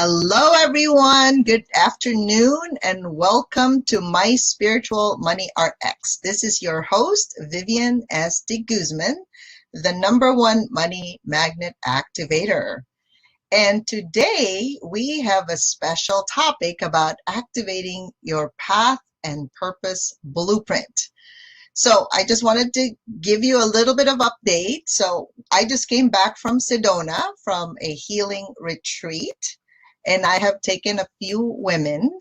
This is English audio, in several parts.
Hello, everyone. Good afternoon, and welcome to My Spiritual Money RX. This is your host, Vivian S. de Guzman, the #1 money magnet activator. And today we have a special topic about activating your path and purpose blueprint. So I just wanted to give you a little bit of update. So I just came back from Sedona from a healing retreat, and I have taken a few women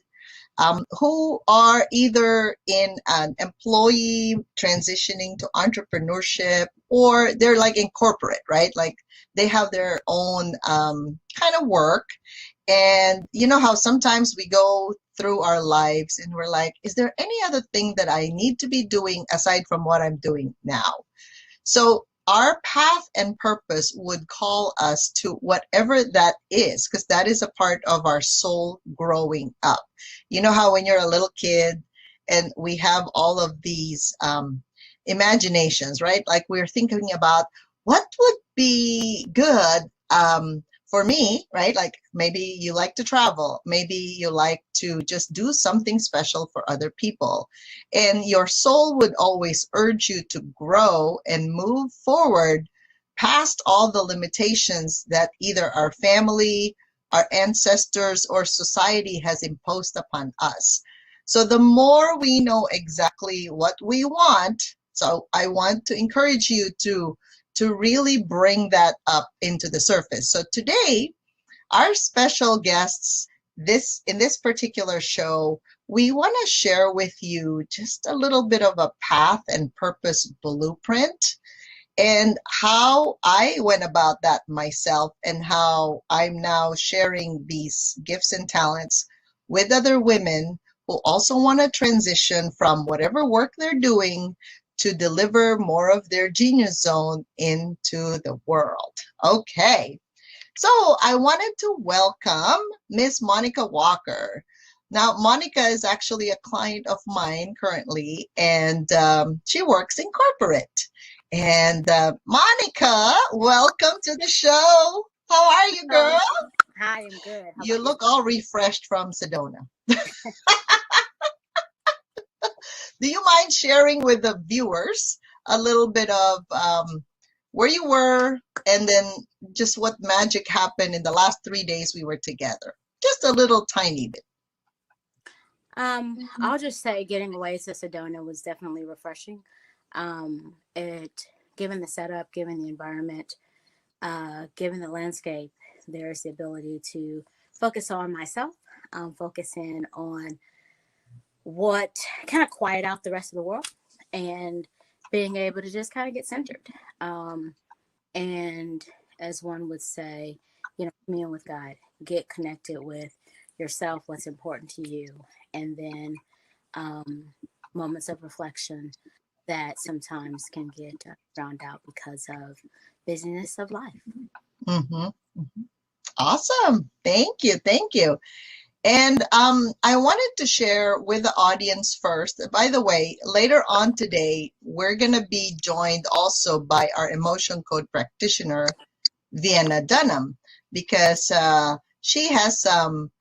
who are either in an employee transitioning to entrepreneurship, or they're like in corporate, right? Like they have their own kind of work. And you know how sometimes we go through our lives and we're like, is there any other thing that I need to be doing aside from what I'm doing now? So our path and purpose would call us to whatever that is, because that is a part of our soul growing up. You know how when you're a little kid and we have all of these imaginations, right? Like we're thinking about what would be good for me, right? Like maybe you like to travel, maybe you like to just do something special for other people. And your soul would always urge you to grow and move forward past all the limitations that either our family, our ancestors, or society has imposed upon us. So the more we know exactly what we want, so I want to encourage you to really bring that up into the surface. So today, our special guests, in this particular show, we want to share with you just a little bit of a path and purpose blueprint and how I went about that myself, and how I'm now sharing these gifts and talents with other women who also want to transition from whatever work they're doing to deliver more of their genius zone into the world. Okay, so I wanted to welcome Miss Monica Walker. Now, Monica is actually a client of mine currently, and she works in corporate. And Monica, welcome to the show. How are you, girl? Hi, I'm good. How You about look all refreshed from Sedona. Do you mind sharing with the viewers a little bit of where you were, and then just what magic happened in the last 3 days we were together? Just a little tiny bit. I'll just say getting away to Sedona was definitely refreshing. Given the setup, given the environment, given the landscape, there's the ability to focus on myself, focus in on what kind of quiet out the rest of the world, and being able to just kind of get centered. And as one would say, commune with God, get connected with yourself, what's important to you, and then moments of reflection that sometimes can get drowned out because of busyness of life. Awesome. Thank you. Thank you. And I wanted to share with the audience first. By the way, later on today, we're going to be joined also by our emotion code practitioner, Vienna Dunham, because she has some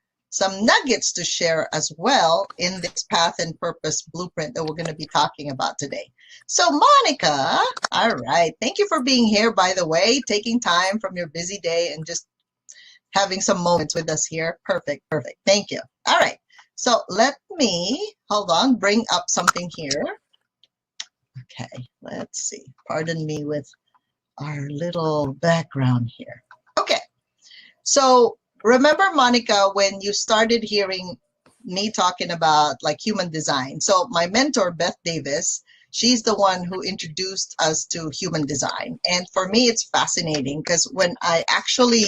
nuggets to share as well in this path and purpose blueprint that we're going to be talking about today. So Monica, all right. Thank you for being here, by the way, taking time from your busy day and just having some moments with us here. Perfect. Thank you. All right. So let me, hold on, bring up something here. Okay, let's see. Pardon me with our little background here. Okay. So remember, Monica, when you started hearing me talking about like human design. So my mentor, Beth Davis, she's the one who introduced us to human design. And for me, it's fascinating because when I actually,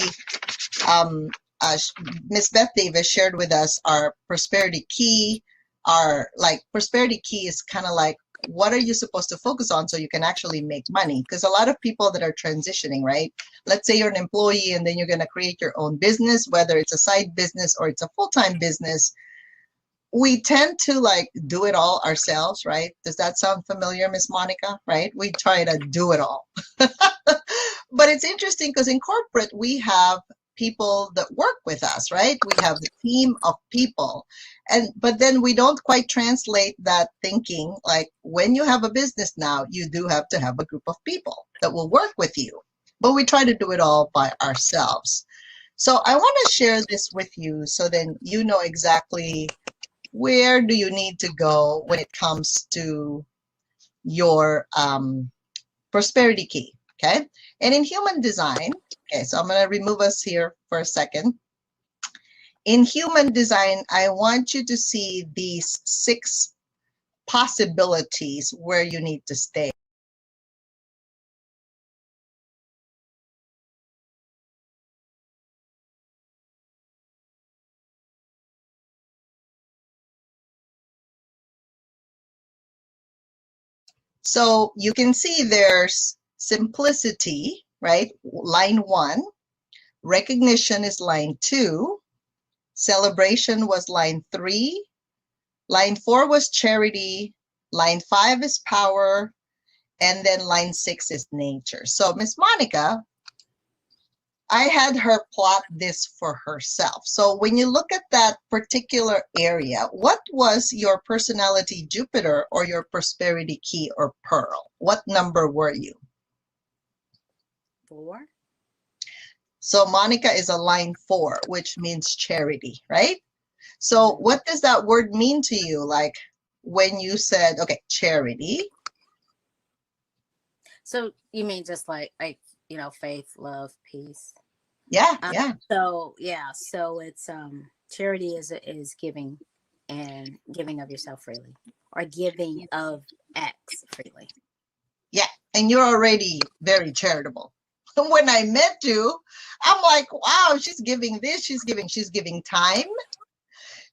Miss Beth Davis shared with us our prosperity key. Our prosperity key is kind of like, what are you supposed to focus on so you can actually make money? Because a lot of people that are transitioning, right? Let's say you're an employee and then you're going to create your own business, whether it's a side business or it's a full-time business. We tend to do it all ourselves, right? Does that sound familiar, Miss Monica? Right? We try to do it all. But it's interesting because in corporate, we have people that work with us, right? We have a team of people. But then we don't quite translate that thinking, like when you have a business now, you do have to have a group of people that will work with you. But we try to do it all by ourselves. So I want to share this with you so then you know exactly where do you need to go when it comes to your prosperity key, okay? And in human design, okay, so I'm going to remove us here for a second. In human design, I want you to see these 6 possibilities where you need to stay. So you can see there's simplicity, right? Line 1. Recognition is line 2. Celebration was line 3. Line 4 was charity. Line 5 is power. And then line 6 is nature. So Miss Monica, I had her plot this for herself. So when you look at that particular area, what was your personality Jupiter or your prosperity key or pearl? What number were you? 4. So Monica is a line 4, which means charity, right? So what does that word mean to you? Like when you said, okay, charity. So you mean just like faith, love, peace? Yeah, yeah. So it's charity is giving, and giving of yourself freely, or giving of X freely. Yeah, and you're already very charitable. When I met you, I'm like, wow, she's giving this, she's giving time,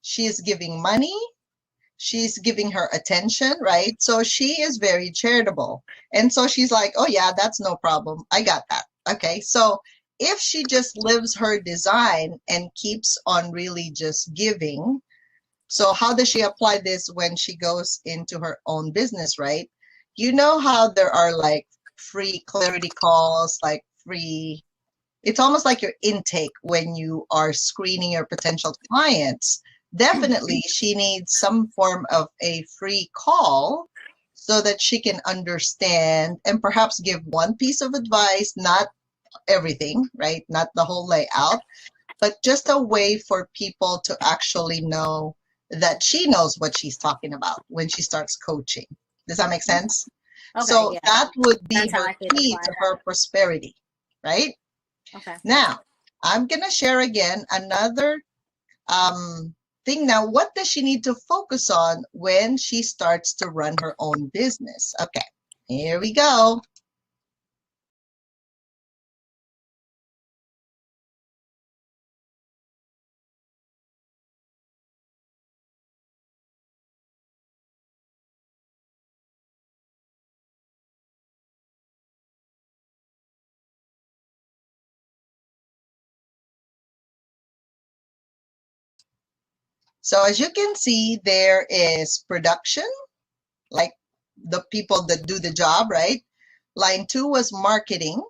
she's giving money, she's giving her attention, right? So she is very charitable. And so she's like, oh yeah, that's no problem. I got that. Okay, so if she just lives her design and keeps on really just giving, so how does she apply this when she goes into her own business, right? You know how there are like free clarity calls, like free, it's almost like your intake when you are screening your potential clients. Definitely she needs some form of a free call so that she can understand and perhaps give one piece of advice, not everything, right? Not the whole layout, but just a way for people to actually know that she knows what she's talking about when she starts coaching. Does that make sense? Okay, so yeah. that would be That's how her I could key apply to that. her prosperity, right? Okay. Now, I'm going to share again another thing. Now, what does she need to focus on when she starts to run her own business? Okay, here we go. So as you can see, there is production, like the people that do the job, right? Line 2 was marketing.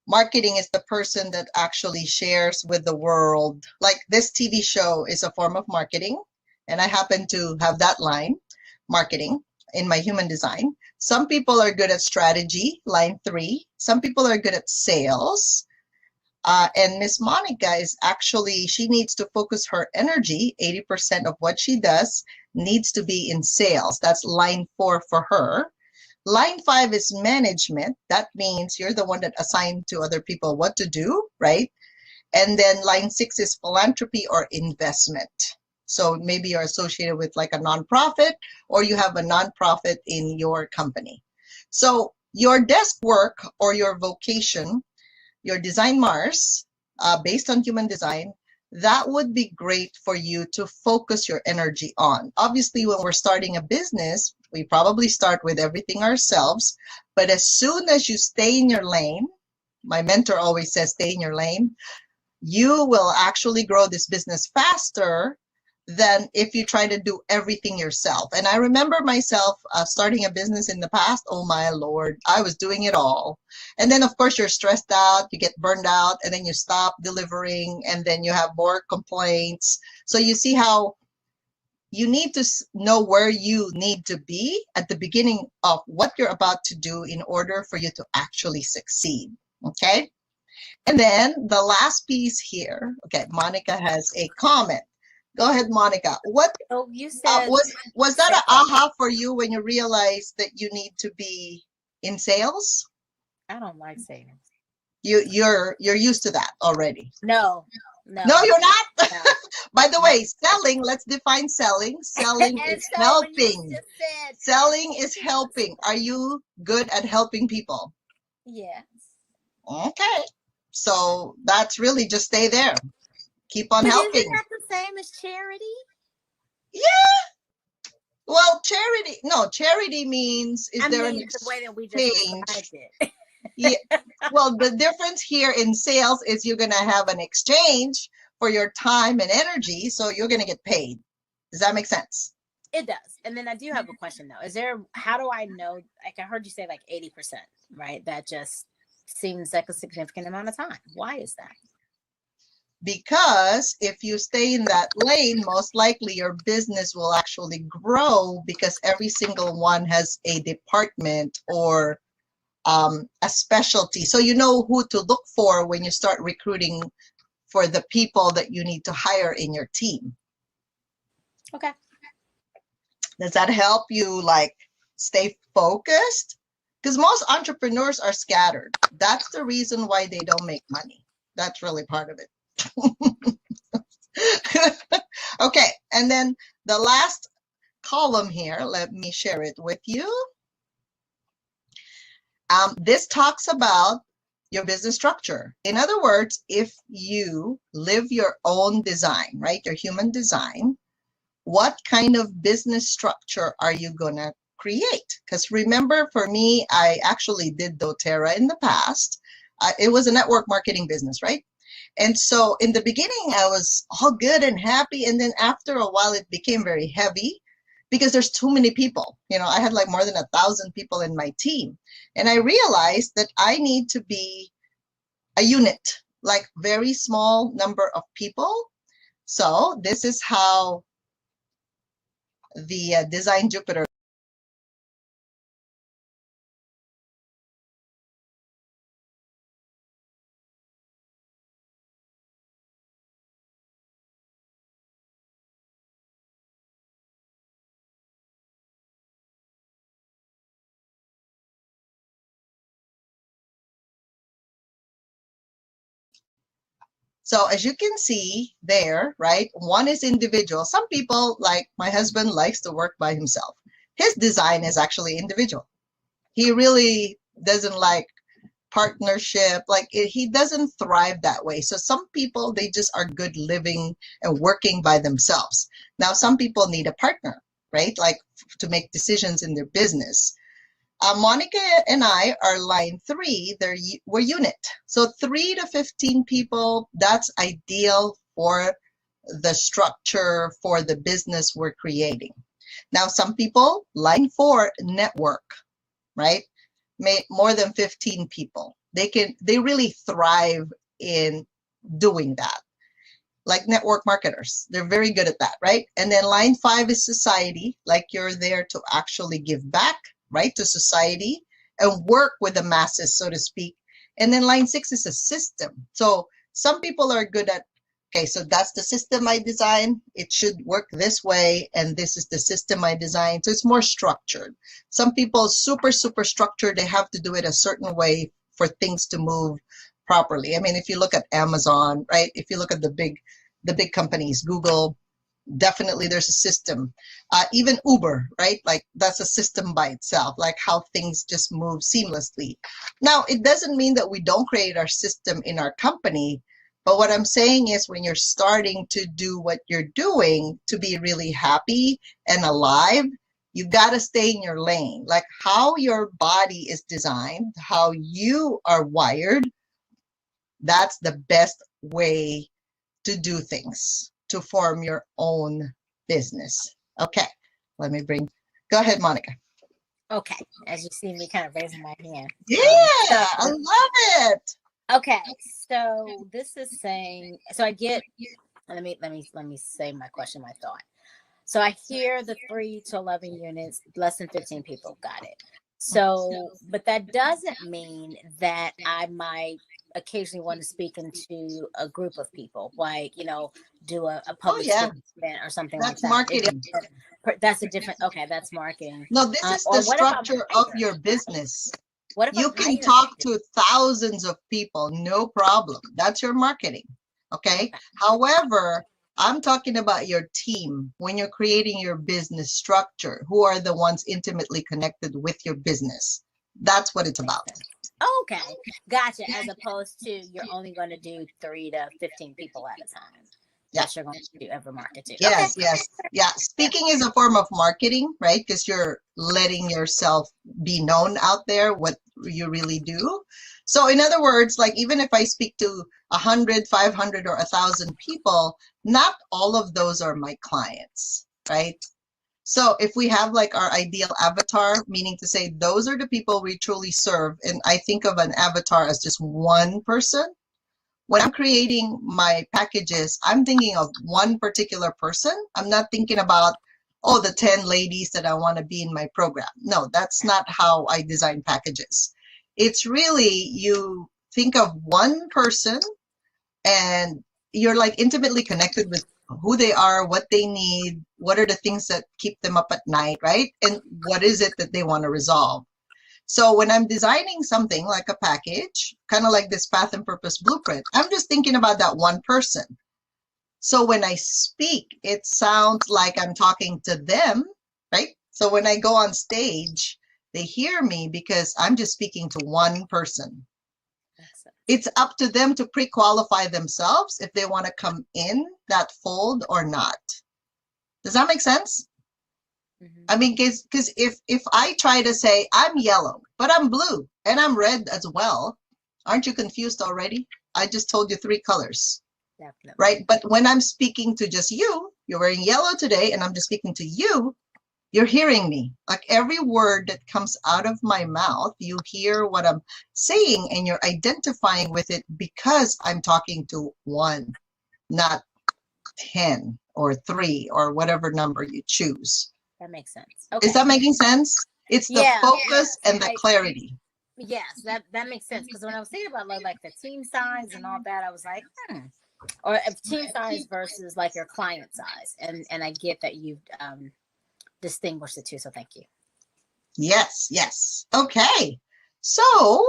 Marketing is the person that actually shares with the world. Like this TV show is a form of marketing, and I happen to have that line, marketing, in my human design. Some people are good at strategy, line 3. Some people are good at sales. And Miss Monica is actually, she needs to focus her energy. 80% of what she does needs to be in sales. That's line 4 for her. Line 5 is management. That means you're the one that assigned to other people what to do, right? And then line 6 is philanthropy or investment. So maybe you're associated with like a nonprofit, or you have a nonprofit in your company. So your desk work or your vocation, your design Mars, based on human design, that would be great for you to focus your energy on. Obviously, when we're starting a business, we probably start with everything ourselves, but as soon as you stay in your lane, my mentor always says, stay in your lane, you will actually grow this business faster than if you try to do everything yourself. And I remember myself starting a business in the past. Oh my Lord, I was doing it all. And then, of course, you're stressed out, you get burned out, and then you stop delivering, and then you have more complaints. So you see how you need to know where you need to be at the beginning of what you're about to do in order for you to actually succeed. Okay. And then the last piece here. Okay, Monica has a comment. Go ahead, Monica. What Oh, you said was that an aha for you when you realized that you need to be in sales? I don't like sales. You're used to that already. No, No, you're not. no. By the way, selling, let's define selling. Selling And is so when you helping. just said, Selling is helping. Are you good at helping people? yes. Okay. So that's really just stay there. Keep on But helping. isn't that the same as charity? Yeah. Well, charity, no, charity means is I there an mean, the way that we just exchange? described it. Yeah. Well, the difference here in sales is you're going to have an exchange for your time and energy, so you're going to get paid. Does that make sense? It does. And then I do have a question though. How do I know, like I heard you say like 80%, right? That just seems like a significant amount of time. Why is that? Because if you stay in that lane, most likely your business will actually grow because every single one has a department or a specialty. So you know who to look for when you start recruiting for the people that you need to hire in your team. Okay. Does that help you like stay focused? Because most entrepreneurs are scattered. That's the reason why they don't make money. That's really part of it. Okay, and then the last column here, let me share it with you. This talks about your business structure. In other words, if you live your own design, right, your human design, what kind of business structure are you going to create? Because remember, for me, I actually did doTERRA in the past. It was a network marketing business, right? And so in the beginning, I was all good and happy. And then after a while, it became very heavy because there's too many people. You know, I had like more than 1,000 people in my team. And I realized that I need to be a unit, like very small number of people. So this is how the Design Jupiter. So as you can see there, right, one is individual. Some people, like my husband, likes to work by himself. His design is actually individual. He really doesn't like partnership. Like he doesn't thrive that way. So some people, they just are good living and working by themselves. Now, some people need a partner, right? Like to make decisions in their business. Monica and I are line 3. We're unit. So 3 to 15 people, that's ideal for the structure for the business we're creating. Now, some people, line 4, network, right? More than 15 people. They really thrive in doing that. Like network marketers, they're very good at that, right? And then line 5 is society, like you're there to actually give back, right, to society and work with the masses, so to speak. And then line 6 is a system. So some people are good at, okay, so that's the system I designed. It should work this way, and this is the system I designed. So it's more structured. Some people super structured. They have to do it a certain way for things to move properly. I mean, if you look at Amazon, right? If you look at the big companies, Google, definitely there's a system. Even Uber, right? Like that's a system by itself, like how things just move seamlessly. Now, it doesn't mean that we don't create our system in our company, but what I'm saying is when you're starting to do what you're doing to be really happy and alive, you got to stay in your lane. Like how your body is designed, how you are wired, that's the best way to do things. to form your own business. Okay, go ahead, Monica. Okay, as you see me kind of raising my hand. Yeah, I love it. Okay, so this is saying, so I get, let me say my question, my thought. So I hear the 3 to 11 units, less than 15 people. Got it. So, but that doesn't mean that I might occasionally want to speak into a group of people, like, do a public speaking event or something like that. That's marketing. That's a different, okay, that's marketing. No, this is the structure of your business. What if you can talk to thousands of people, no problem. That's your marketing. Okay. However, I'm talking about your team when you're creating your business structure. Who are the ones intimately connected with your business? That's what it's about. Okay, gotcha. As opposed to you're only going to do 3 to 15 people at a time. Yes, you're going to do every market too. Yes, yes, yeah. Speaking is a form of marketing, right? Because you're letting yourself be known out there, what you really do. So in other words, like even if I speak to 100, 500, or 1,000 people, not all of those are my clients, right? So if we have like our ideal avatar, meaning to say those are the people we truly serve, and I think of an avatar as just one person. When I'm creating my packages, I'm thinking of one particular person. I'm not thinking about, oh, the 10 ladies that I want to be in my program. No, that's not how I design packages. It's really, you think of one person and you're like intimately connected with who they are, what they need, what are the things that keep them up at night, right? And what is it that they want to resolve? So when I'm designing something like a package, kind of like this path and purpose blueprint, I'm just thinking about that one person. So when I speak, it sounds like I'm talking to them, right? So when I go on stage, they hear me because I'm just speaking to one person. It's up to them to pre-qualify themselves if they want to come in that fold or not. Does that make sense? I mean, because if I try to say I'm yellow, but I'm blue and I'm red as well, aren't you confused already? I just told you 3 colors, definitely. Right? But when I'm speaking to just you, you're wearing yellow today, and I'm just speaking to you, you're hearing me. Like every word that comes out of my mouth, you hear what I'm saying, and you're identifying with it because I'm talking to one, not 10 or 3 or whatever number you choose. That makes sense. Okay. Is that making sense? It's the focus and the clarity. Yes, that makes sense. Because when I was thinking about like the team size and all that, I was like, or team size versus like your client size, and I get that you've distinguished the two. So thank you. Yes, yes. Okay. So,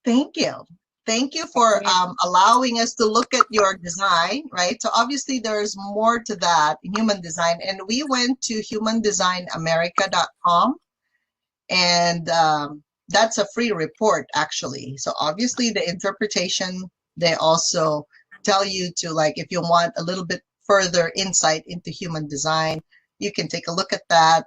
thank you. Thank you for allowing us to look at your design, right? So obviously there's more to that in human design. And we went to humandesignamerica.com, and that's a free report actually. So obviously the interpretation, they also tell you to, like, if you want a little bit further insight into human design, you can take a look at that.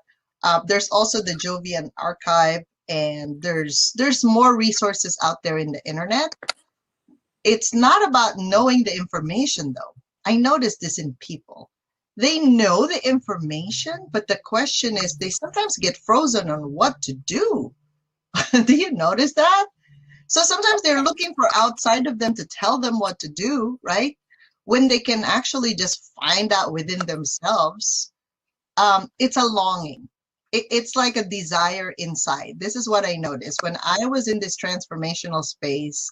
There's also the Jovian archive, and there's more resources out there in the internet. It's not about knowing the information though. I noticed this in people. They know the information, but the question is they sometimes get frozen on what to do. Do you notice that? So sometimes they're looking for outside of them to tell them what to do, right? When they can actually just find out within themselves. It's a longing. It's like a desire inside. This is what I noticed. When I was in this transformational space,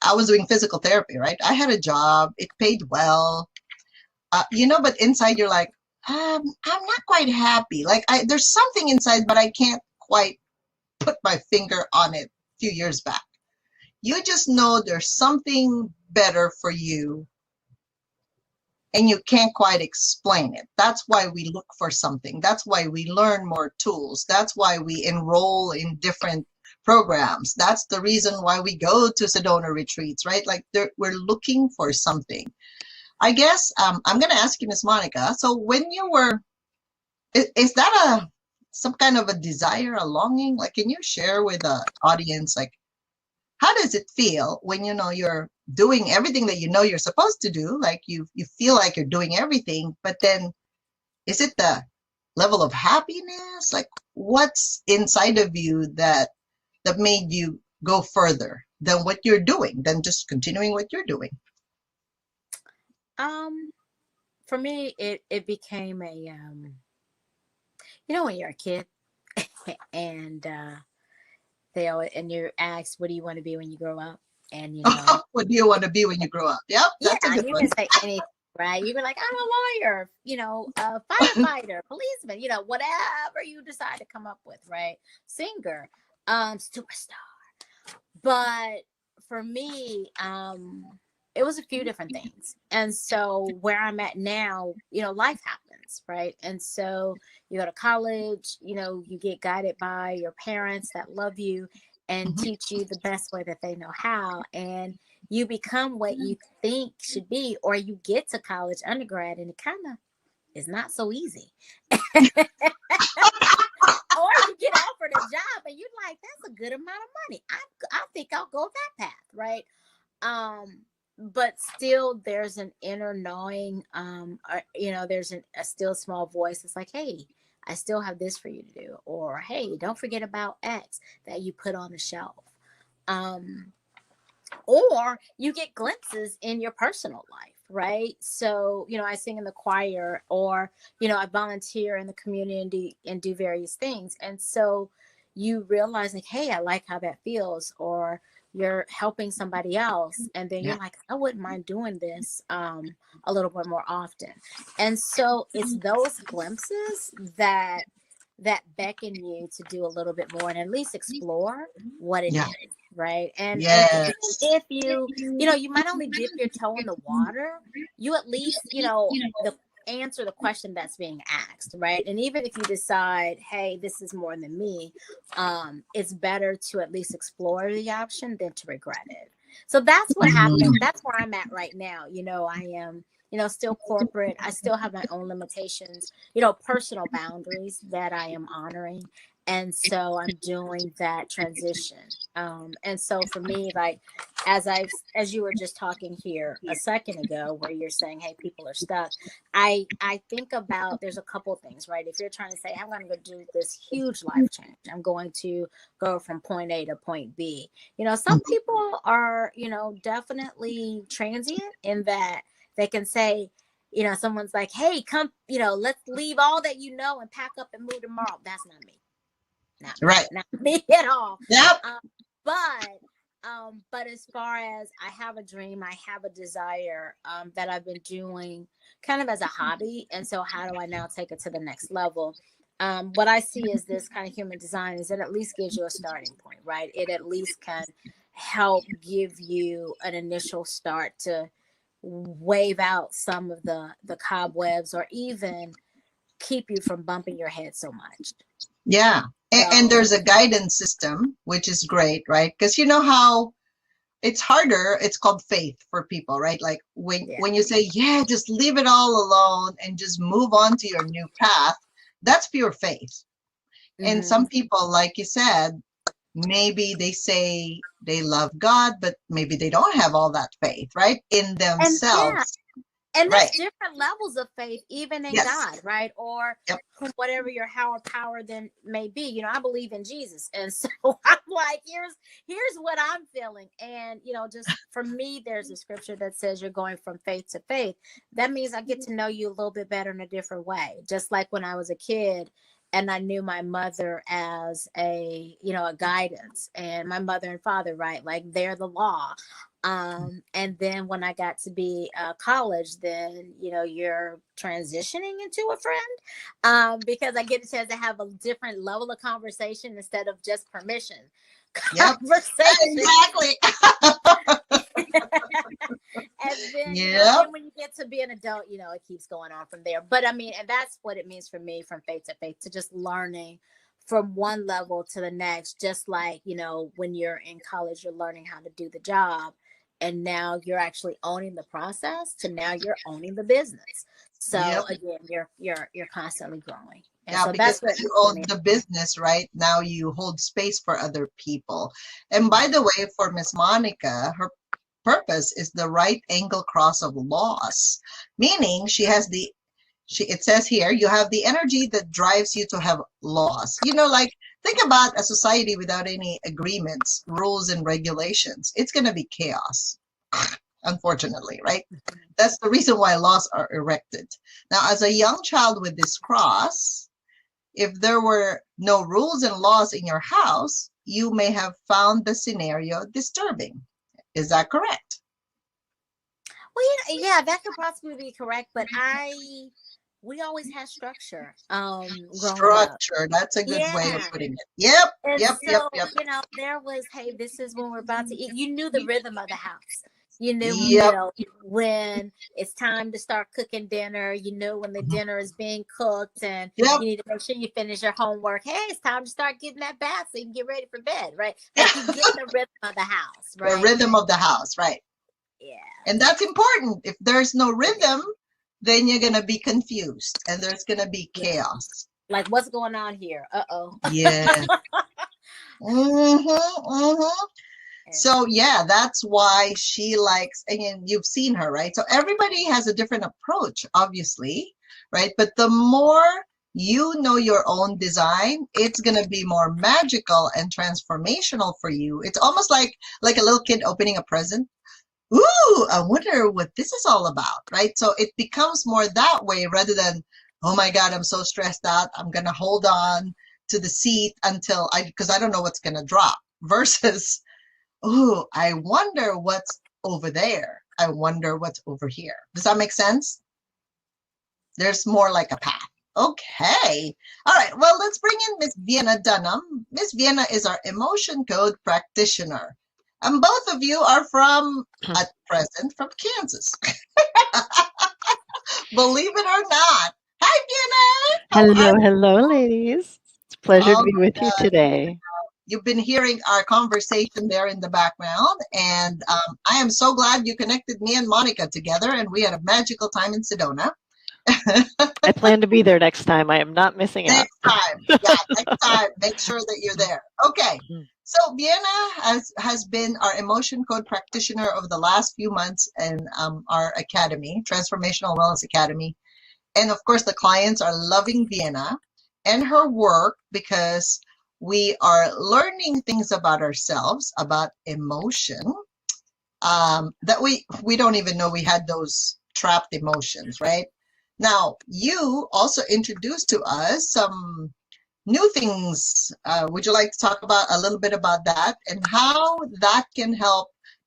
I was doing physical therapy, right? I had a job. It paid well. But inside you're like, I'm not quite happy. Like there's something inside, but I can't quite put my finger on it a few years back. You just know there's something better for you, and you can't quite explain it. That's why we look for something. That's why we learn more tools. That's why we enroll in different programs. That's the reason why we go to Sedona retreats, right? Like we're looking for something. I guess I'm going to ask you, Ms. Monica. So when you were, is that some kind of a desire, a longing? Like, can you share with the audience, like, how does it feel when you know you're doing everything that you know you're supposed to do, like you feel like you're doing everything, but then is it the level of happiness? Like what's inside of you that made you go further than what you're doing, than just continuing what you're doing? For me, it became a you know, when you're a kid and they always, and you're asked, what do you want to be when you grow up? And you know, What do you want to be when you grow up? Yep, yeah, that's a good you one. can say anything, right? You can like, I'm a lawyer, you know, a firefighter, policeman, you know, whatever you decide to come up with, right? Singer, superstar. But for me, it was a few different things. And so where I'm at now, you know, life happens, right? And so you go to college, you know, you get guided by your parents that love you and Mhm. teach you the best way that they know how. And you become what you think should be, or you get to college undergrad and it kind of is not so easy. Or you get offered a job and you're like, that's a good amount of money. I think I'll go that path, right? Um, but still there's an inner knowing, or, you know, there's a still small voice. It's like, hey, I still have this for you to do, or hey, don't forget about X that you put on the shelf. Um, or you get glimpses in your personal life, right? So, you know, I sing in the choir, or, you know, I volunteer in the community and do various things. And so you realize, like, hey, I like how that feels, or you're helping somebody else. And then you're Yeah. like, I wouldn't mind doing this a little bit more often. And so it's those glimpses that beckon you to do a little bit more and at least explore what it Yeah. is, right? And even Yes. if you know, you might only dip your toe in the water, you at least, you know, the answer the question that's being asked, right? And even if you decide, hey, this is more than me, it's better to at least explore the option than to regret it. So that's what happened. Mhm. That's where I'm at right now. You know, I am, you know, still corporate. I still have my own limitations, you know, personal boundaries that I am honoring. And so I'm doing that transition. And so for me, like, as you were just talking here a second ago, where you're saying, hey, people are stuck, I think about, there's a couple things, right? If you're trying to say, I'm going to go do this huge life change, I'm going to go from point A to point B. You know, some people are, you know, definitely transient in that they can say, you know, someone's like, hey, come, you know, let's leave all that you know and pack up and move tomorrow. That's not me. Right. Not me at all. Yep. Um, but as far as, I have a dream, I have a desire, that I've been doing kind of as a hobby. And so how do I now take it to the next level? What I see is this kind of human design is it at least gives you a starting point, right? It at least can help give you an initial start to wave out some of the cobwebs, or even keep you from bumping your head so much. Yeah. And So there's a guidance system, which is great, right? Because you know how it's harder, it's called faith for people, right? Like yeah. when you say, yeah, just leave it all alone and just move on to your new path, that's pure faith. And Hmm. some people, like you said, maybe they say they love God, but maybe they don't have all that faith, right? In And yeah, themselves. and Right. there's different levels of faith, even in Yes. God, right? Or Yep. whatever your higher power then may be. You know, I believe in Jesus, and so I'm like, here's what I'm feeling. And you know, just for me, there's a scripture that says you're going from faith to faith. That means I get to know you a little bit better in a different way. Just like when I was a kid and I knew my mother as a, you know, a guidance, and my mother and father, right? Like they're the law. And then when I got to be college, then you know, you're transitioning into a friend, because I get a chance to have a different level of conversation instead of just permission Yep. conversation. Exactly. And Yep. then when you get to be an adult, you know, it keeps going on from there. But I mean, and that's what it means for me, from faith to faith, to just learning from one level to the next. Just like, you know, when you're in college, you're learning how to do the job, and now you're actually owning the process, to now you're owning the business. So Yep. again, you're constantly growing. And Yeah, so because that's what you for own me. the business, right? Now you hold space for other people. And by the way, for Miss Monica, her purpose is the right angle cross of loss, meaning it says here, you have the energy that drives you to have loss. Like think about a society without any agreements, rules, and regulations. It's going to be chaos, unfortunately, right? That's the reason why laws are erected. Now, as a young child with this cross, if there were no rules and laws in your house, you may have found the scenario disturbing. Is that correct? Well, yeah, that could possibly be correct, but we always had structure growing up. Structure, that's a good way of Yeah. putting it. Yep, And yep, yep, so, yep. there was, hey, this is when we're about to eat. You knew the rhythm of the house. You knew, Yep, when it's time to start cooking dinner. You know when the dinner is being cooked, and yep. you need to make sure you finish your homework. Hey, it's time to start getting that bath so you can get ready for bed, right? Like you get the rhythm of the house, The right? rhythm of the house, right? Yeah. And that's important. If there's no rhythm, then you're going to be confused and there's going to be Yeah. chaos. Like what's going on here? Uh-oh. Yeah. So yeah, that's why she likes, and you've seen her, right? So everybody has a different approach, obviously, right? But the more you know your own design, it's gonna be more magical and transformational for you. It's almost like a little kid opening a present. Ooh, I wonder what this is all about, right? So it becomes more that way rather than, oh my God, I'm so stressed out. I'm gonna hold on to the seat because I don't know what's gonna drop versus oh, I wonder what's over there. I wonder what's over here. Does that make sense? There's more like a path. Okay. All right. Well, let's bring in Miss Vienna Dunham. Miss Vienna is our emotion code practitioner. And both of you are at present, from Kansas. Believe it or not. Hi, Vienna. Hello, ladies. It's a pleasure to Oh be my with you God. today. You've been hearing our conversation there in the background, and I am so glad you connected me and Monica together, and we had a magical time in Sedona. I plan to be there next time. I am not missing out. Next time, yeah, next time, make sure that you're there. Okay, so Vienna has been our emotion code practitioner over the last few months in our academy, Transformational Wellness Academy, and of course the clients are loving Vienna and her work because we are learning things about ourselves, about emotion, that we don't even know we had those trapped emotions, right? Now, you also introduced to us some new things. Would you like to talk about a little bit about that and how that can help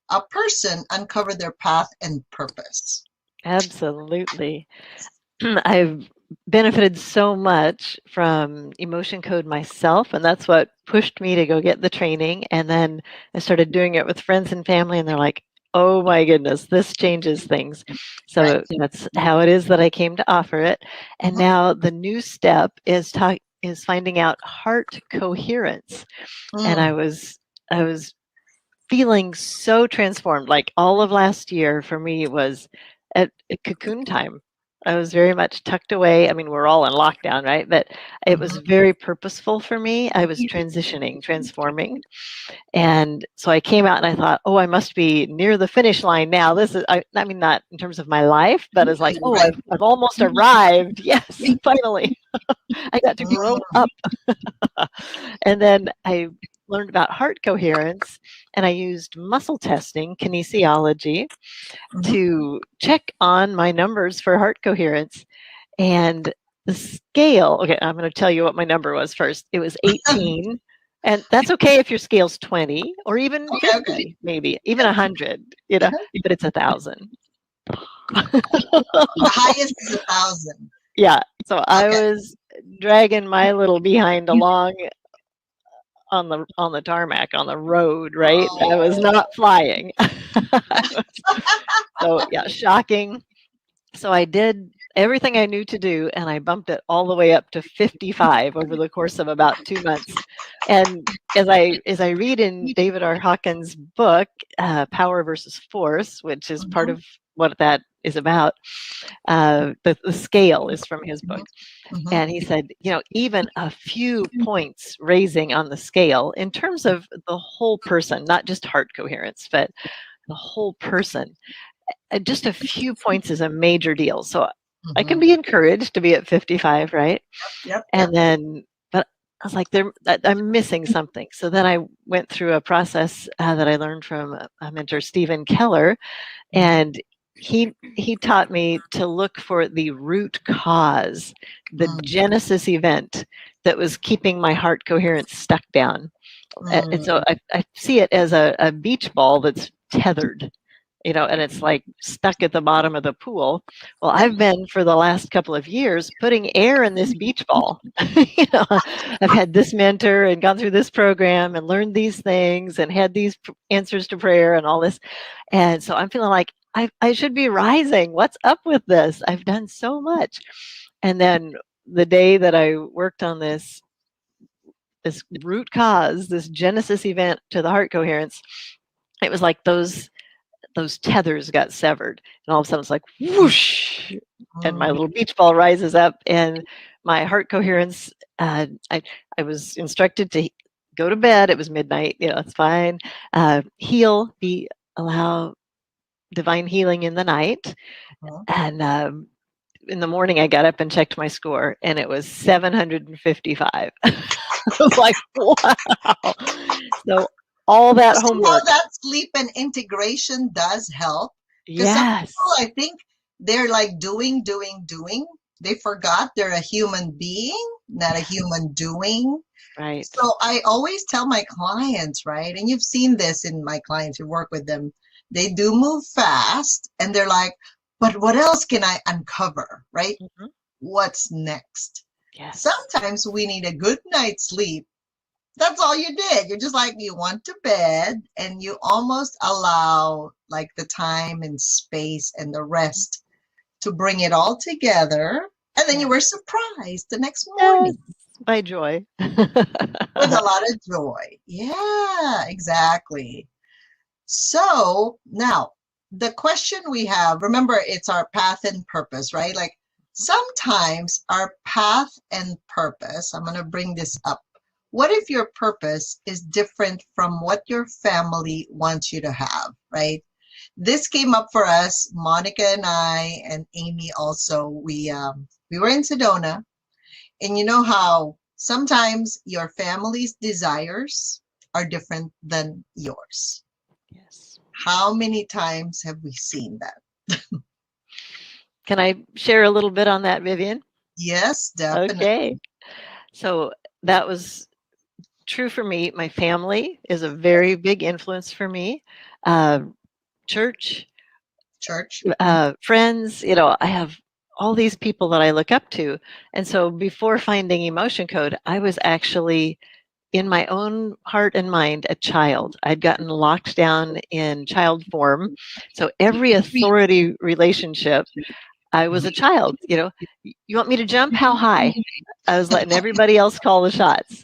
a person uncover their path and purpose? Absolutely. I've benefited so much from emotion code myself, and that's what pushed me to go get the training. And then I started doing it with friends and family, and they're like, oh my goodness, this changes things. So Right. that's how it is that I came to offer it. And now the new step is finding out heart coherence. And I was feeling so transformed. Like all of last year for me was at cocoon time. I was very much tucked away. I mean, we're all in lockdown, right? But it was very purposeful for me. I was transitioning, transforming. And so I came out and I thought, oh, I must be near the finish line now. This is, I mean, not in terms of my life, but it's like, oh, I've almost arrived. Yes, finally. I got to grow up. And then I learned about heart coherence, and I used muscle testing, kinesiology, to check on my numbers for heart coherence. And the scale, okay, I'm going to tell you what my number was first. It was 18. And that's okay if your scale's 20 or even 50, maybe, even 100, but it's 1,000. The highest is 1,000. Yeah. So I was dragging my little behind along on the tarmac, on the road, right? Oh. I was not flying. So yeah, shocking. So I did everything I knew to do, and I bumped it all the way up to 55 over the course of about 2 months. And as I read in David R. Hawkins' book, Power versus Force, which is part of what that is about, the scale is from his book. And he said, even a few points raising on the scale in terms of the whole person, not just heart coherence, but the whole person, just a few points is a major deal. So I can be encouraged to be at 55, right? Yep. And then, but I was like, I'm missing something. So then I went through a process that I learned from a mentor, Stephen Keller, and he taught me to look for the root cause, the genesis event that was keeping my heart coherence stuck down. And so I see it as a beach ball that's tethered, and it's like stuck at the bottom of the pool. Well, I've been for the last couple of years putting air in this beach ball. I've had this mentor and gone through this program and learned these things and had these answers to prayer and all this. And so I'm feeling like I should be rising. What's up with this? I've done so much. And then the day that I worked on this root cause, this genesis event to the heart coherence, it was like those tethers got severed, and all of a sudden it's like whoosh, and my little beach ball rises up, and my heart coherence. I was instructed to go to bed. It was midnight. It's fine. Allow divine healing in the night, and in the morning I got up and checked my score, and it was 755. I was like, wow. So all that homework. How that sleep and integration does help. Yes. Some people, I think they're like doing. They forgot they're a human being, not a human doing. Right. So I always tell my clients, right? And you've seen this in my clients who work with them. They do move fast, and they're like, but what else can I uncover, right? What's next? Yes. Sometimes we need a good night's sleep. That's all you did. You're just like, you went to bed and you almost allow like the time and space and the rest to bring it all together. And then you were surprised the next morning. By joy. With a lot of joy. Yeah, exactly. So now the question we have, remember, it's our path and purpose, right? Like sometimes our path and purpose, I'm going to bring this up. What if your purpose is different from what your family wants you to have, right? This came up for us, Monica and I, and Amy also. We were in Sedona, and you know how sometimes your family's desires are different than yours. Yes. How many times have we seen that? Can I share a little bit on that, Vivian? Yes, definitely. Okay. So that was true for me. My family is a very big influence for me. Church, friends, I have all these people that I look up to. And so before finding Emotion Code, I was actually in my own heart and mind a child. I'd gotten locked down in child form. So every authority relationship, I was a child. You want me to jump? How high? I was letting everybody else call the shots,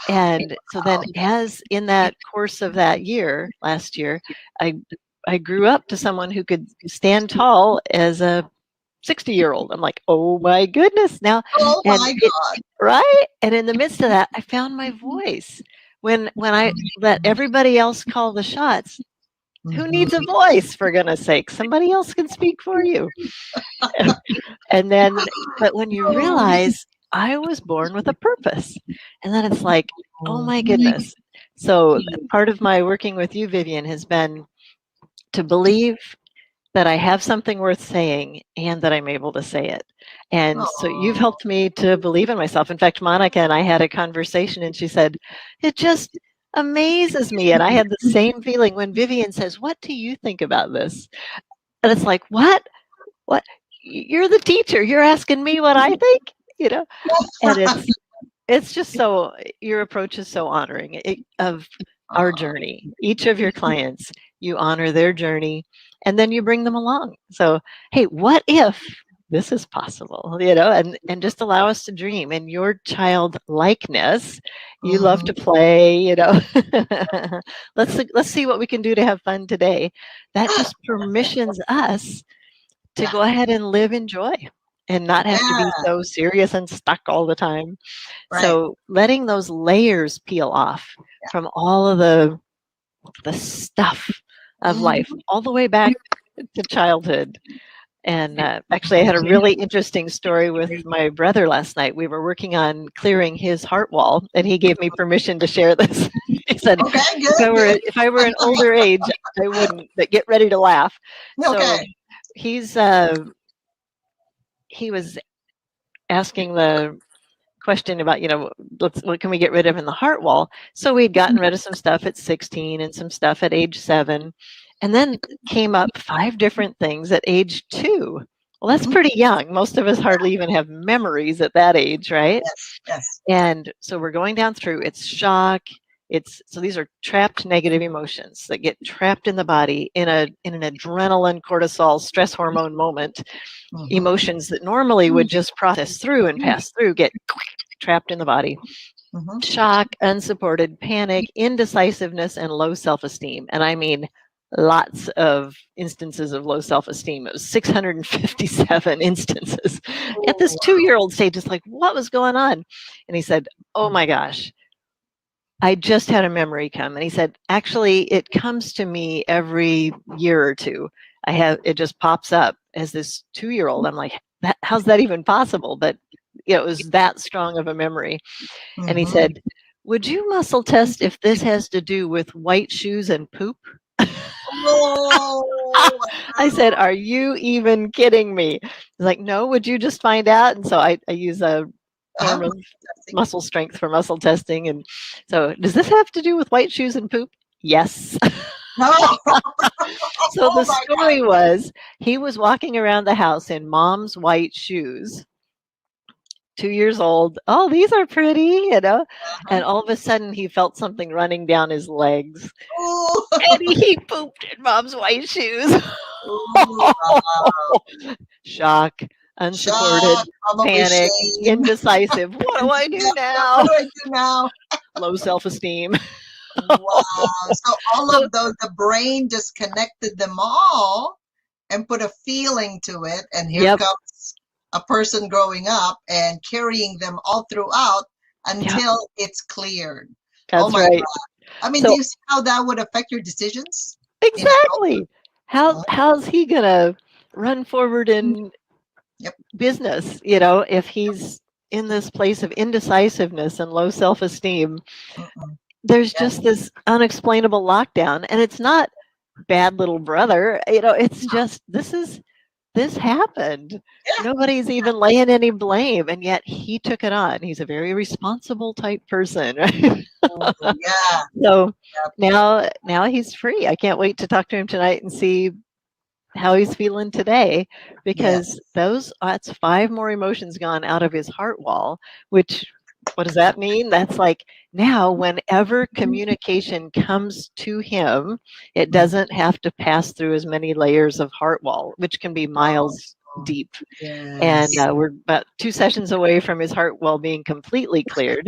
And so then as in that course of that year, last year, I grew up to someone who could stand tall as a 60-year-old. I'm like, oh my goodness. Now, oh my God. Right? And in the midst of that, I found my voice. When I let everybody else call the shots, who needs a voice, for goodness sake? Somebody else can speak for you. And then, but when you realize I was born with a purpose, and then it's like, oh my goodness. So part of my working with you, Vivian, has been to believe that I have something worth saying and that I'm able to say it. And so you've helped me to believe in myself. In fact, Monica and I had a conversation, and she said, it just amazes me. And I had the same feeling when Vivian says, what do you think about this? And it's like, what? You're the teacher. You're asking me what I think, And it's just so, your approach is so honoring of our journey. Each of your clients, you honor their journey, and then you bring them along. So, hey, what if this is possible, you know, and just allow us to dream. And your childlikeness, you love to play, you know. Let's see what we can do to have fun today. That just permissions us to Yeah. go ahead and live in joy and not have to be Yeah. so serious and stuck all the time. Right. So letting those layers peel off Yeah. from all of the stuff of life, all the way back to childhood. And actually, I had a really interesting story with my brother last night. We were working on clearing his heart wall, and he gave me permission to share this. He said, Okay, good. if I were an older age, I wouldn't, but get ready to laugh. So Okay. he was asking the question about, you know, what can we get rid of in the heart wall? So we'd gotten rid of some stuff at 16 and some stuff at age 7. And then came up 5 different things at age 2. Well, that's pretty young. Most of us hardly even have memories at that age, right? Yes. Yes. And so we're going down through, it's shock. So these are trapped negative emotions that get trapped in the body in an adrenaline, cortisol, stress hormone moment. Emotions that normally would just process through and pass through get trapped in the body. Shock, unsupported, panic, indecisiveness, and low self-esteem. And I mean, lots of instances of low self-esteem. It was 657 instances. At this 2-year-old stage, it's like, what was going on? And he said, oh my gosh, I just had a memory come. And he said, actually, it comes to me every year or two. It just pops up as this 2-year-old. I'm like, how's that even possible? But it was that strong of a memory. And he said, would you muscle test if this has to do with white shoes and poop? I said, are you even kidding me? He's like, no, would you just find out? And so I use a form of muscle strength for muscle testing. And so, does this have to do with white shoes and poop? Yes. No. So the story was, he was walking around the house in mom's white shoes, 2 years old. Oh, these are pretty, you know. And all of a sudden, he felt something running down his legs, and he pooped in mom's white shoes. Shock, unsupported, panic, indecisive. What do I do now? What do I do now? Low self-esteem. Wow. So all of those, the brain just connected them all and put a feeling to it. And here comes a person growing up and carrying them all throughout until it's cleared. That's right. God. I mean, do you see how that would affect your decisions? Exactly. How's he gonna run forward in business, you know, if he's in this place of indecisiveness and low self-esteem? There's just this unexplainable lockdown, and it's not bad little brother, you know, it's just this happened. Nobody's even laying any blame, and yet he took it on. He's a very responsible type person, right? So now he's free. I can't wait to talk to him tonight and see how he's feeling today, because that's 5 more emotions gone out of his heart wall, which, what does that mean? That's like, now whenever communication comes to him, it doesn't have to pass through as many layers of heart wall, which can be miles deep. And we're about 2 sessions away from his heart wall being completely cleared.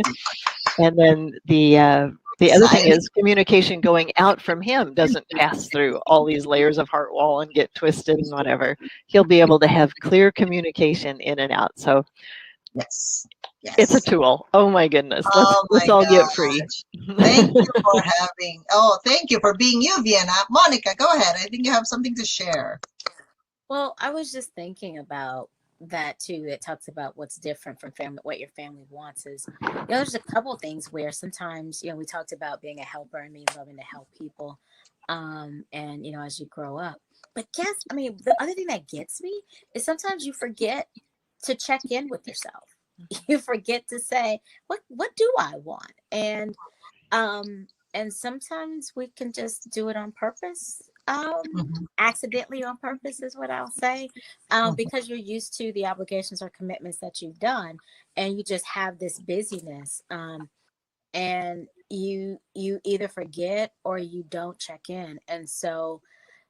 And then the other thing is, communication going out from him doesn't pass through all these layers of heart wall and get twisted and whatever. He'll be able to have clear communication in and out. So it's a tool. Oh my goodness. Let's all get free. Thank you for thank you for being you, Vienna. Monica, go ahead. I think you have something to share. Well, I was just thinking about that too. It talks about what's different from family, what your family wants is, you know, there's a couple things where sometimes, you know, we talked about being a helper and me loving to help people. And, you know, as you grow up, but the other thing that gets me is sometimes you forget to check in with yourself. You forget to say, what do I want? And sometimes we can just do it on purpose. Accidentally on purpose is what I'll say, because you're used to the obligations or commitments that you've done, and you just have this busyness, and you either forget or you don't check in. And so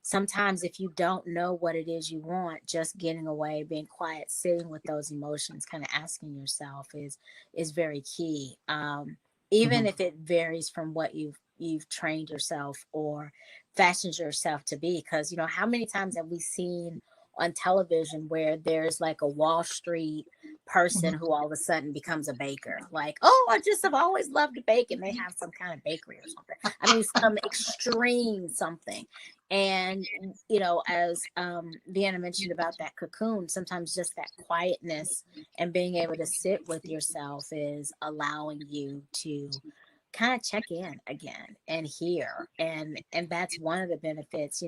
sometimes if you don't know what it is you want, just getting away, being quiet, sitting with those emotions, kind of asking yourself is very key. Even Mhm. if it varies from what you've trained yourself or fashioned yourself to be. Because how many times have we seen on television where there's like a Wall Street person Mhm. who all of a sudden becomes a baker? Like, oh, I just have always loved to bake, and they have some kind of bakery or something. I mean, some extreme something. And as Vienna mentioned about that cocoon, sometimes just that quietness and being able to sit with yourself is allowing you to kind of check in again and hear. And that's one of the benefits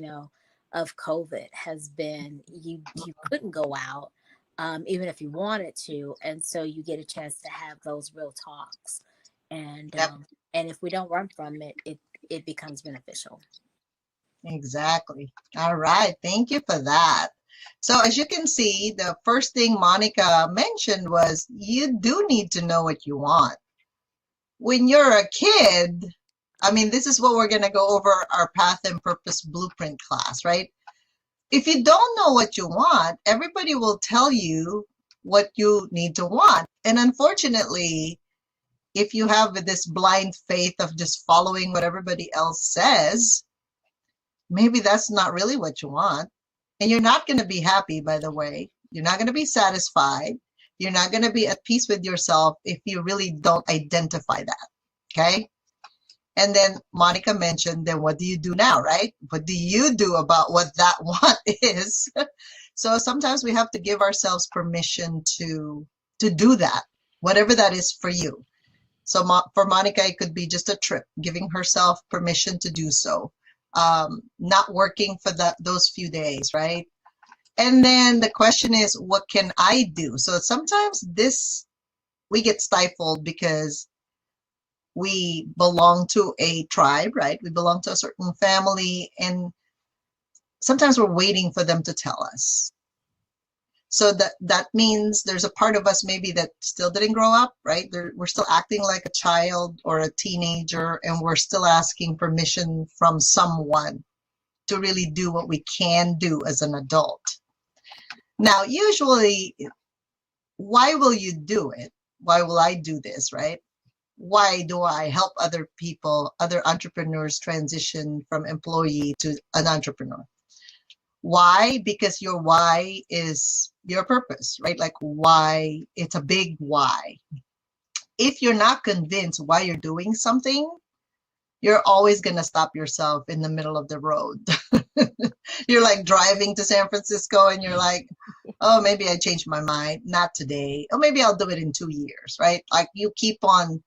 of COVID, has been you couldn't go out, even if you wanted to, and so you get a chance to have those real talks. and Yep, um, and if we don't run from it, it becomes beneficial. exactly. All right. Thank you for that. So as you can see, the first thing Monica mentioned was you do need to know what you want. When you're a kid, I mean, this is what we're going to go over our Path and Purpose Blueprint class, right? If you don't know what you want, everybody will tell you what you need to want. And unfortunately, if you have this blind faith of just following what everybody else says, maybe that's not really what you want. And you're not going to be happy, by the way. You're not going to be satisfied. You're not going to be at peace with yourself if you really don't identify that. Okay. And then Monica mentioned, then what do you do now, right? What do you do about what that want is? So sometimes we have to give ourselves permission to do that, whatever that is for you. So for Monica, it could be just a trip, giving herself permission to do so, not working for those few days, right? And then the question is, what can I do? So sometimes we get stifled because we belong to a tribe, right? We belong to a certain family, and sometimes we're waiting for them to tell us. So that means there's a part of us maybe that still didn't grow up, right? We're still acting like a child or a teenager, and we're still asking permission from someone to really do what we can do as an adult. Now, usually, why will you do it? Why will I do this, right? Why do I help other people, other entrepreneurs transition from employee to an entrepreneur? Why? Because your why is your purpose, right? Like why, it's a big why. If you're not convinced why you're doing something, you're always going to stop yourself in the middle of the road. You're like driving to San Francisco and you're like, oh, maybe I changed my mind. Not today. Oh, maybe I'll do it in 2 years, right? Like you keep on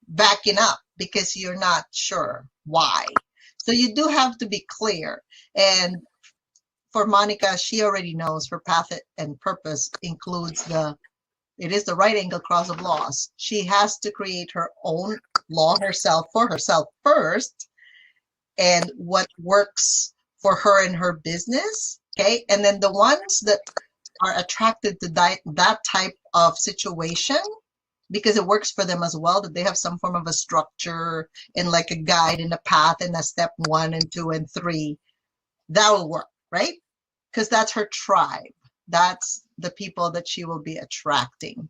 backing up because you're not sure why. So you do have to be clear. And for Monica, she already knows her path and purpose includes it is the right angle cross of laws. She has to create her own law herself for herself first, and what works for her and her business. Okay. And then the ones that are attracted to that type of situation, because it works for them as well, that they have some form of a structure and like a guide and a path and a step 1 and 2 and 3, that will work, right? Because that's her tribe. That's the people that she will be attracting.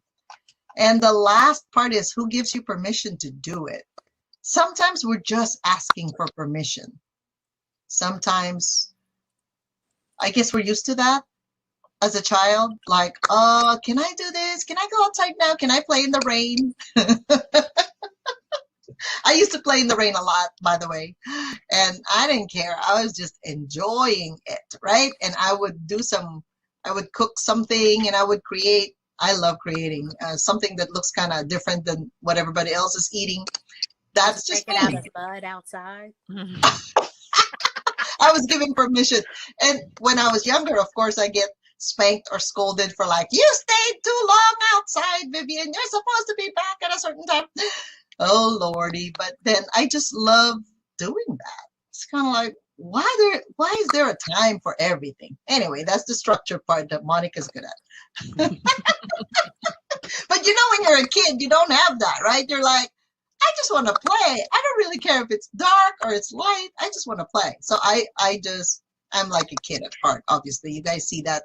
And the last part is, who gives you permission to do it? Sometimes we're just asking for permission. Sometimes, I guess we're used to that as a child. Like, oh, can I do this? Can I go outside now? Can I play in the rain? I used to play in the rain a lot, by the way, and I didn't care. I was just enjoying it, right? And I would cook something and I would create. I love creating something that looks kind of different than what everybody else is eating. That's just Take it out of mud outside. I was given permission. And when I was younger, of course, I get spanked or scolded for like, you stayed too long outside, Vivian. You're supposed to be back at a certain time. Oh, Lordy. But then I just love doing that. It's kind of like, why is there a time for everything? Anyway, that's the structure part that Monica's good at. But when you're a kid, you don't have that, right? You're like, I just want to play. I don't really care if it's dark or it's light. I just want to play. So I I'm like a kid at heart, obviously. You guys see that.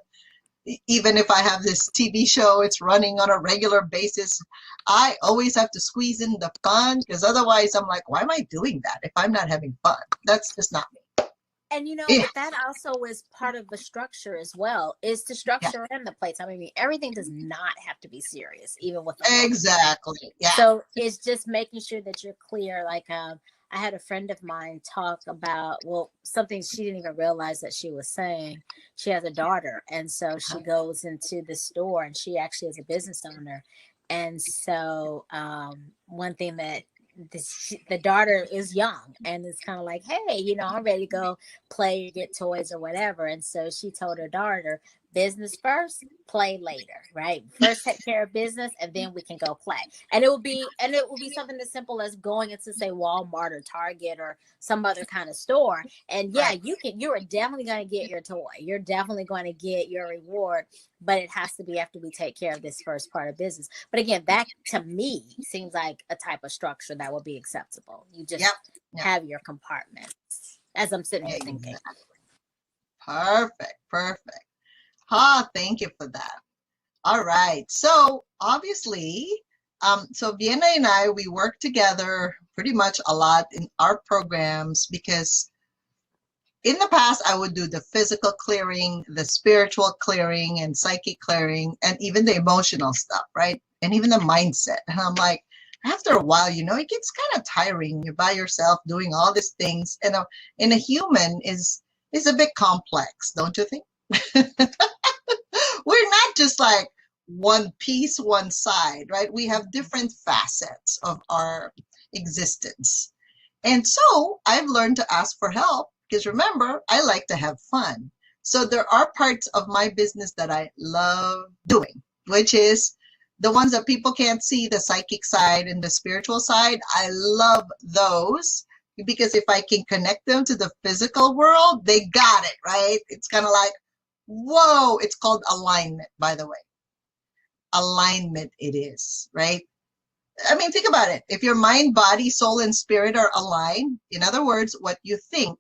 Even if I have this TV show, it's running on a regular basis, I always have to squeeze in the fun, because otherwise I'm like, why am I doing that if I'm not having fun? That's just not me. And you know, Yeah. but that also is part of the structure as well, is the structure and the plates. I mean, everything does not have to be serious, even with the Exactly. Yeah. So it's just making sure that you're clear. Like, I had a friend of mine talk about, well, something she didn't even realize that she was saying. She has a daughter, and so she goes into the store, and she actually is a business owner. And so one thing that the daughter is young, and it's kind of like, hey, you know, I'm ready to go play or get toys or whatever. And so she told her daughter, business first, play later, right? First take care of business, and then we can go play. And it will be something as simple as going into, say, Walmart or Target or some other kind of store. And yeah, you are definitely going to get your toy. You're definitely going to get your reward, but it has to be after we take care of this first part of business. But again, that to me seems like a type of structure that would be acceptable. You just have your compartments, as I'm sitting here thinking. Perfect. Thank you for that. All right. So obviously, so Vienna and I, we work together pretty much a lot in our programs, because in the past, I would do the physical clearing, the spiritual clearing, and psychic clearing, and even the emotional stuff, right? And even the mindset. And I'm like, after a while, you know, it gets kind of tiring. You're by yourself doing all these things. And a human is a bit complex, don't you think? We're not just like one piece, one side, right? We have different facets of our existence. And so I've learned to ask for help, because remember, I like to have fun. So there are parts of my business that I love doing, which is the ones that people can't see, the psychic side and the spiritual side. I love those, because if I can connect them to the physical world, they got it, right? It's kind of like, whoa, it's called alignment, by the way. Alignment it is, right? I mean, think about it. If your mind, body, soul, and spirit are aligned, in other words, what you think,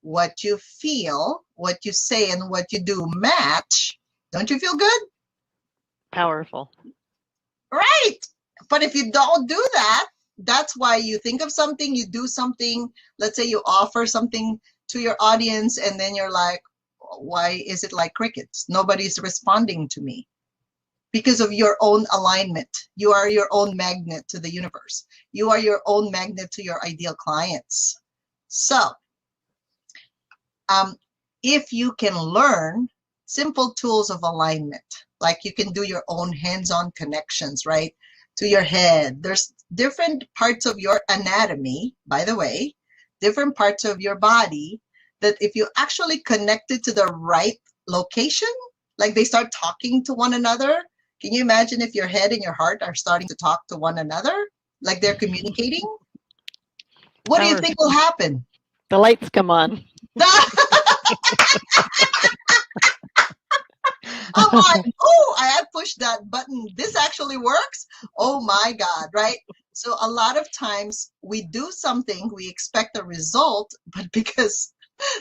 what you feel, what you say, and what you do match, don't you feel good? Powerful. Right. But if you don't do that, that's why you think of something, you do something, let's say you offer something to your audience, and then you're like, why is it like crickets? Nobody's responding to me. Because of your own alignment. You are your own magnet to the universe. You are your own magnet to your ideal clients. So, if you can learn simple tools of alignment, like you can do your own hands-on connections, right, to your head. There's different parts of your anatomy, by the way, different parts of your body, that if you actually connect it to the right location, like they start talking to one another. Can you imagine if your head and your heart are starting to talk to one another, like they're communicating? What do you think will happen? The lights come on. I'm like, oh, I have pushed that button. This actually works. Oh my God, right? So a lot of times we do something, we expect a result, but because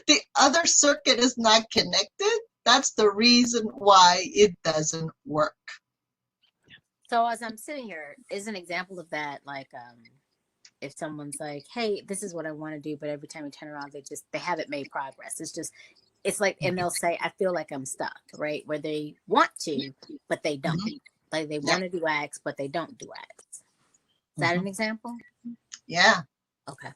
the other circuit is not connected, that's the reason why it doesn't work. So as I'm sitting here, is an example of that, like, if someone's like, hey, this is what I want to do, but every time you turn around, they haven't made progress. It's like, and they'll say, I feel like I'm stuck, right? Where they want to, but they don't. Like they want to do X, but they don't do X. Is that an example? Yeah. Okay.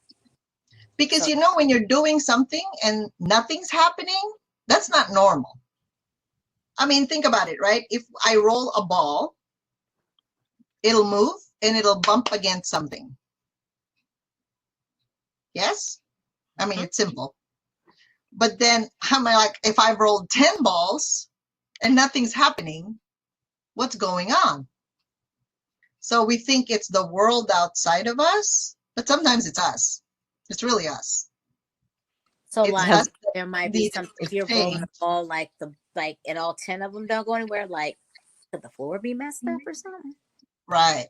Because you know, when you're doing something and nothing's happening, that's not normal. I mean, think about it, right? If I roll a ball, it'll move and it'll bump against something. Yes? I mean, it's simple. But then I'm like, if I've rolled 10 balls and nothing's happening, what's going on? So we think it's the world outside of us, but sometimes it's us. It's really us. So like there might be something, if you're rolling a ball like and all 10 of them don't go anywhere, like could the floor be messed up or something? Right.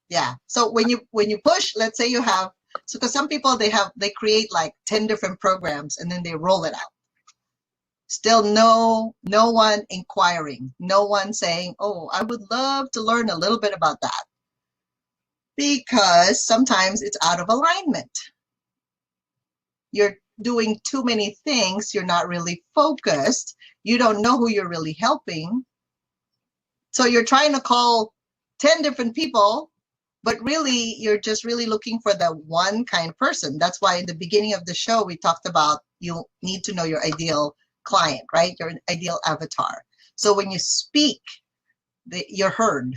Yeah. So when you push, let's say you have, so because some people they create like 10 different programs and then they roll it out. Still no one inquiring, no one saying, oh, I would love to learn a little bit about that. Because sometimes it's out of alignment. You're doing too many things, you're not really focused, you don't know who you're really helping. So you're trying to call 10 different people, but really you're just really looking for that one kind of person. That's why in the beginning of the show, we talked about you need to know your ideal client, right? Your ideal avatar. So when you speak, you're heard.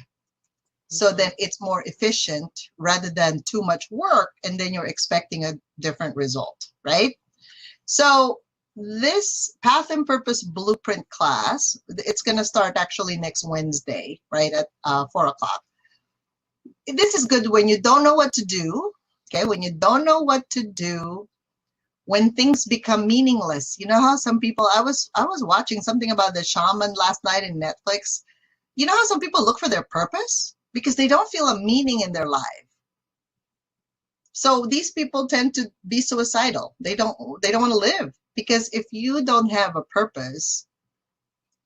So then it's more efficient rather than too much work, and then you're expecting a different result, right? So this Path and Purpose Blueprint class, it's going to start actually next Wednesday, right, at 4 o'clock. This is good when you don't know what to do, okay? When you don't know what to do, when things become meaningless. You know how some people, I was watching something about the shaman last night in Netflix. You know how some people look for their purpose? Because they don't feel a meaning in their life. So these people tend to be suicidal. They don't want to live, because if you don't have a purpose,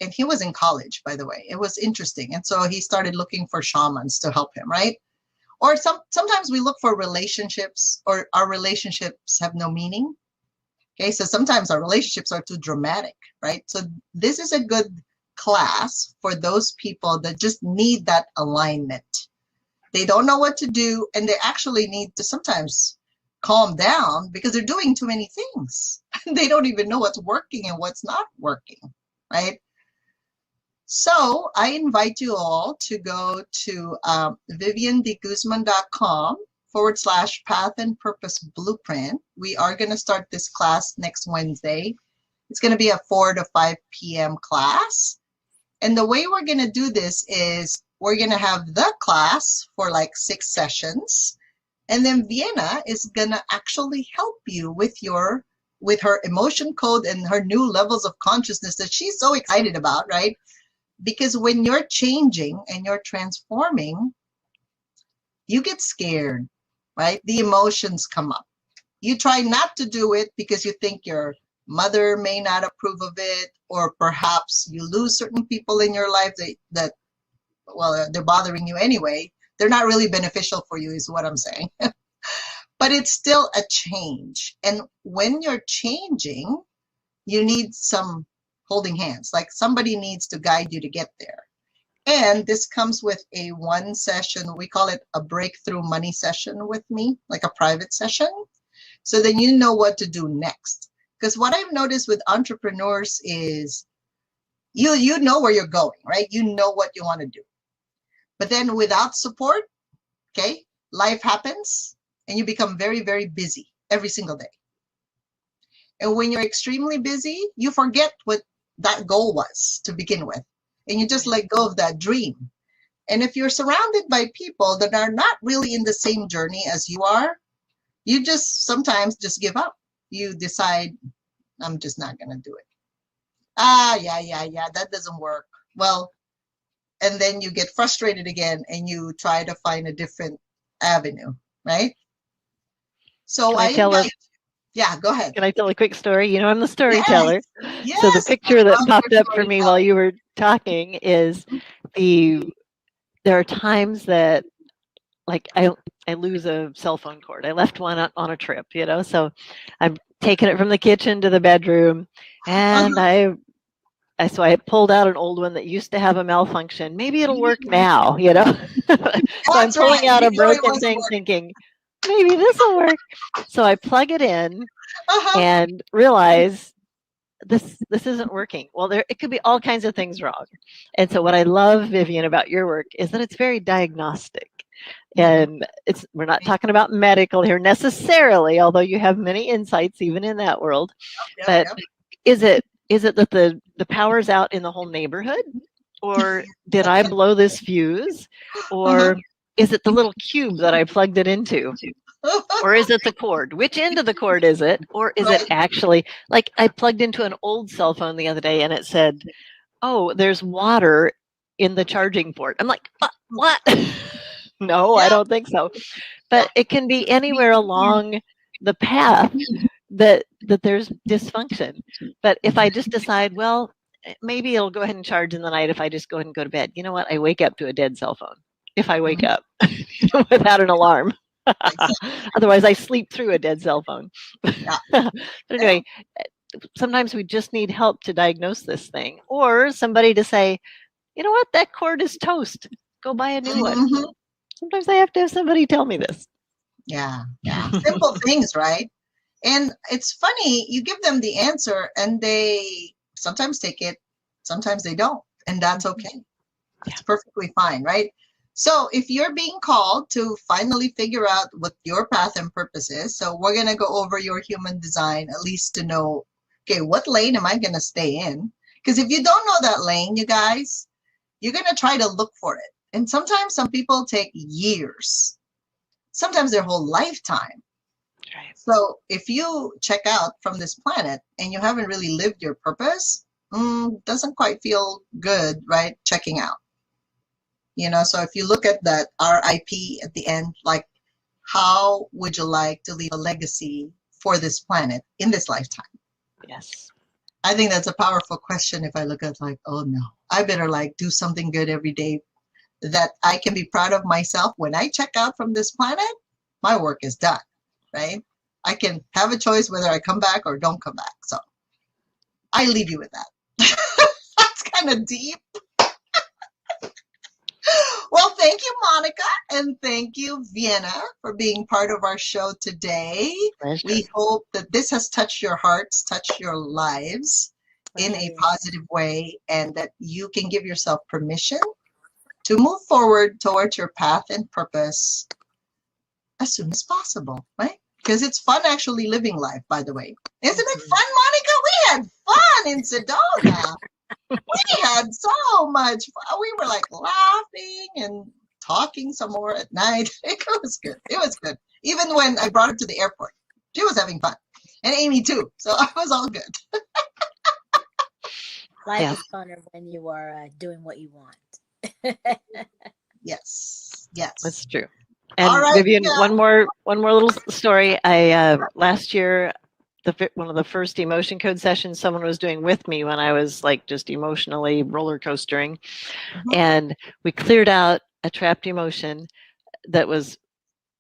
and he was in college, by the way, it was interesting. And so he started looking for shamans to help him, right? Or sometimes we look for relationships, or our relationships have no meaning. Okay, so sometimes our relationships are too dramatic, right? So this is a good class for those people that just need that alignment. They don't know what to do, and they actually need to sometimes calm down because they're doing too many things. They don't even know what's working and what's not working, right? So I invite you all to go to viviandeguzman.com/Path and Purpose Blueprint. We are going to start this class next Wednesday. It's going to be a 4 to 5 p.m. class. And the way we're going to do this is we're going to have the class for like 6 sessions. And then Vienna is going to actually help you with her emotion code and her new levels of consciousness that she's so excited about, right? Because when you're changing and you're transforming, you get scared, right? The emotions come up. You try not to do it because you think your mother may not approve of it, or perhaps you lose certain people in your life that they're bothering you anyway. They're not really beneficial for you, is what I'm saying. But it's still a change. And when you're changing, you need some holding hands. Like somebody needs to guide you to get there. And this comes with a 1 session. We call it a breakthrough money session with me, like a private session. So then you know what to do next. Because what I've noticed with entrepreneurs is you know where you're going, right? You know what you want to do. But then without support, okay, life happens and you become very, very busy every single day. And when you're extremely busy, you forget what that goal was to begin with. And you just let go of that dream. And if you're surrounded by people that are not really in the same journey as you are, you just sometimes just give up. You decide, I'm just not going to do it. Yeah, that doesn't work. Well, and then you get frustrated again and you try to find a different avenue, right? So yeah, go ahead. Can I tell a quick story? You know, I'm the storyteller. Yes, so the picture that popped up for me while you were talking is there are times that, like, I lose a cell phone cord. I left one on a trip, you know, so I'm taking it from the kitchen to the bedroom, and I pulled out an old one that used to have a malfunction. Maybe it'll work now, you know. So I'm pulling out a broken thing thinking, maybe this will work. So I plug it in and realize this isn't working. Well, it could be all kinds of things wrong. And so what I love, Vivian, about your work is that it's very diagnostic. And we're not talking about medical here necessarily, although you have many insights even in that world. But is it that the power's out in the whole neighborhood? Or did I blow this fuse? Or is it the little cube that I plugged it into? Or is it the cord? Which end of the cord is it? Or is it actually, like, I plugged into an old cell phone the other day and it said, oh, there's water in the charging port. I'm like, what? No, I don't think so. But it can be anywhere along the path that there's dysfunction. But if I just decide, well, maybe it'll go ahead and charge in the night if I just go ahead and go to bed. You know what? I wake up to a dead cell phone if I wake up without an alarm. Otherwise, I sleep through a dead cell phone. But anyway, sometimes we just need help to diagnose this thing, or somebody to say, you know what, that cord is toast. Go buy a new one. Sometimes I have to have somebody tell me this. Yeah. Simple things, right? And it's funny, you give them the answer and they sometimes take it, sometimes they don't. And that's okay. It's perfectly fine, right? So if you're being called to finally figure out what your path and purpose is, so we're going to go over your human design, at least to know, okay, what lane am I going to stay in? Because if you don't know that lane, you guys, you're going to try to look for it. And sometimes some people take years, sometimes their whole lifetime. Right. So if you check out from this planet and you haven't really lived your purpose, doesn't quite feel good, right? Checking out. You know, so if you look at that RIP at the end, like, how would you like to leave a legacy for this planet in this lifetime? Yes. I think that's a powerful question. If I look at like, oh no, I better like do something good every day that I can be proud of myself. When I check out from this planet, my work is done, right? I can have a choice whether I come back or don't come back. So I leave you with that. That's kind of deep. Well, thank you, Monica, and thank you, Vienna, for being part of our show today. Pleasure. We hope that this has touched your hearts, touched your lives in a positive way, and that you can give yourself permission to move forward towards your path and purpose as soon as possible, right? Because it's fun actually living life, by the way. Isn't it fun, Monica? We had fun in Sedona. We had so much fun. We were like laughing and talking some more at night. It was good. It was good. Even when I brought her to the airport, she was having fun. And Amy too. So I was all good. Life is funner when you are doing what you want. Yes. Yes. That's true. And All right, Vivian, one more little story. I last year, one of the first emotion code sessions someone was doing with me when I was like just emotionally roller coastering, and we cleared out a trapped emotion that was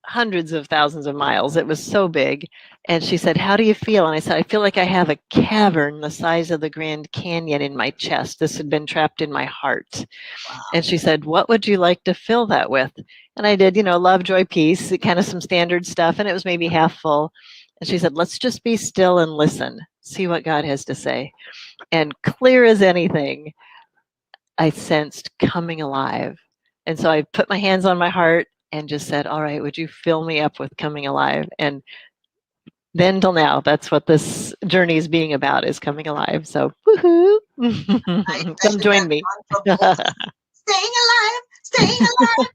hundreds of thousands of miles. It was so big. And she said, how do you feel? And I said, I feel like I have a cavern the size of the Grand Canyon in my chest. This had been trapped in my heart. Wow. And she said, what would you like to fill that with? And I did, love, joy, peace, kind of some standard stuff. And it was maybe half full. And she said, let's just be still and listen, see what God has to say. And clear as anything, I sensed coming alive. And so I put my hands on my heart and just said, all right, would you fill me up with coming alive? And then till now, that's what this journey is being about, is coming alive. So woohoo! Come join me. Staying alive, staying alive.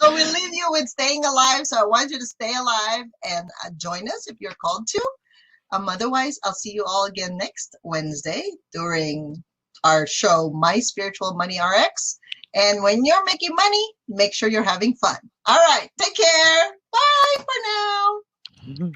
So we leave you with staying alive. So I want you to stay alive and join us if you're called to. Otherwise, I'll see you all again next Wednesday during our show, My Spiritual Money RX. And when you're making money, make sure you're having fun. All right. Take care. Bye for now.